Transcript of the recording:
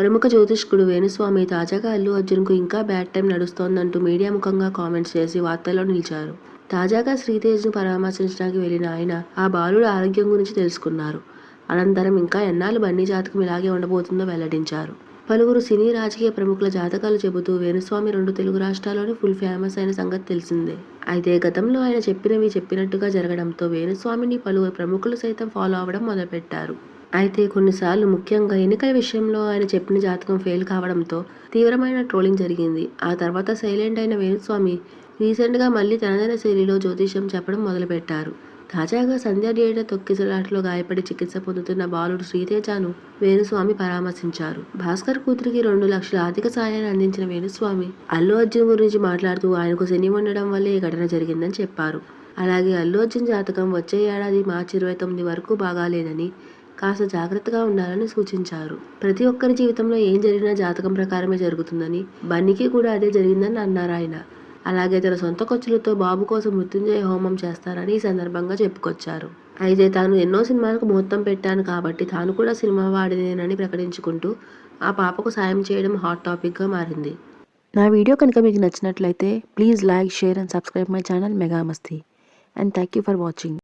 ప్రముఖ జ్యోతిష్కుడు వేణుస్వామి తాజాగా అల్లు అర్జున్కు ఇంకా బ్యాడ్ టైం నడుస్తోందంటూ మీడియా ముఖంగా కామెంట్స్ చేసి వార్తల్లో నిలిచారు. తాజాగా శ్రీతేజ్ను పరామర్శించడానికి వెళ్లిన ఆయన ఆ బాలుడి ఆరోగ్యం గురించి తెలుసుకున్నారు. అనంతరం ఇంకా ఎన్నాళ్ళు బన్నీ జాతకం ఇలాగే ఉండబోతుందో వెల్లడించారు. పలువురు సినీ రాజకీయ ప్రముఖుల జాతకాలు చెబుతూ వేణుస్వామి 2 తెలుగు రాష్ట్రాల్లోనే ఫుల్ ఫేమస్ అయిన సంగతి తెలిసిందే. అయితే గతంలో ఆయన చెప్పినవి చెప్పినట్టుగా జరగడంతో వేణుస్వామిని పలువురు ప్రముఖులు సైతం ఫాలో అవ్వడం మొదలుపెట్టారు. అయితే కొన్నిసార్లు ముఖ్యంగా ఎన్నికల విషయంలో ఆయన చెప్పిన జాతకం ఫెయిల్ కావడంతో తీవ్రమైన ట్రోలింగ్ జరిగింది. ఆ తర్వాత సైలెంట్ అయిన వేణుస్వామి రీసెంట్గా మళ్లీ తనదైన శైలిలో జ్యోతిష్యం చెప్పడం మొదలుపెట్టారు. తాజాగా సంధ్య థియేటర్ తొక్కిసలాటలో గాయపడి చికిత్స పొందుతున్న బాలుడు శ్రీతేజను వేణుస్వామి పరామర్శించారు. భాస్కర్ కూతురికి 2 లక్షల ఆర్థిక సాయాన్ని అందించిన వేణుస్వామి అల్లు అర్జున్ గురించి మాట్లాడుతూ ఆయనకు శని ఉండడం వల్లే ఈ ఘటన జరిగిందని చెప్పారు. అలాగే అల్లు అర్జున్ జాతకం వచ్చే ఏడాది మార్చి 29 వరకు బాగాలేదని, కాస్త జాగ్రత్తగా ఉండాలని సూచించారు. ప్రతి ఒక్కరి జీవితంలో ఏం జరిగినా జాతకం ప్రకారమే జరుగుతుందని, బన్నీకి కూడా అదే జరిగిందని అన్నారు ఆయన. అలాగే తన సొంత ఖర్చులతో బాబు కోసం మృత్యుంజయ హోమం చేస్తారని ఈ సందర్భంగా చెప్పుకొచ్చారు. అయితే తాను ఎన్నో సినిమాలకు ముహూర్తం పెట్టాను కాబట్టి తాను కూడా సినిమా వాడినేనని ప్రకటించుకుంటూ ఆ పాపకు సాయం చేయడం హాట్ టాపిక్గా మారింది. నా వీడియో కనుక మీకు నచ్చినట్లయితే please like, share and subscribe my channel Mega Masti. And thank you for watching.